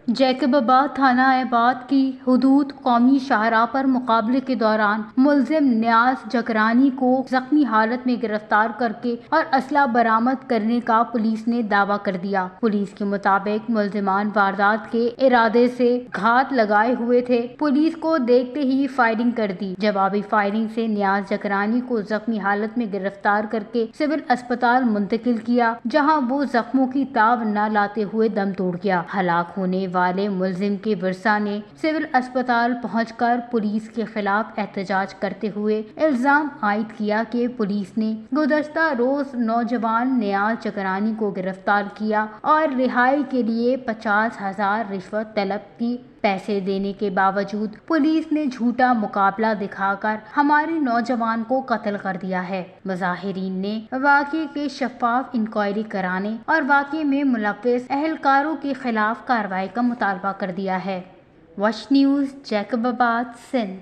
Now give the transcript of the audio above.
जैकबाबाद थाना एबाद की हुदूद कौमी शाहराह पर मुकाबले के दौरान मुलजिम न्याज जकरानी को जख्मी हालत में गिरफ्तार करके और असला बरामद करने का पुलिस ने दावा कर दिया। पुलिस के मुताबिक मुलजिमान वारदात के इरादे से घात लगाए हुए थे। पुलिस को देखते ही फायरिंग कर दी। जवाबी फायरिंग से न्याज जकरानी को जख्मी हालत में गिरफ्तार करके सिविल अस्पताल मुंतकिल किया, जहां वो जख्मों की ताब न लाते हुए दम तोड़ गया। हलाक होने वाले मुलजिम के वर्सा ने सिविल अस्पताल पहुंचकर पुलिस के खिलाफ एहतजाज करते हुए इल्जाम आयद किया कि पुलिस ने गुज़श्ता रोज नौजवान न्याज जकरानी को गिरफ्तार किया और रिहाई के लिए 50,000 रिश्वत तलब की। पैसे देने के बावजूद पुलिस ने झूठा मुकाबला दिखाकर हमारे नौजवान को कत्ल कर दिया है। मुजाहिरीन ने वाक़े के शफाफ इंक्वायरी कराने और वाक़े में मुलव्विस अहलकारों के खिलाफ कार्रवाई का मुतालबा कर दिया है। वश न्यूज़, जैकबाबाद, सिंध।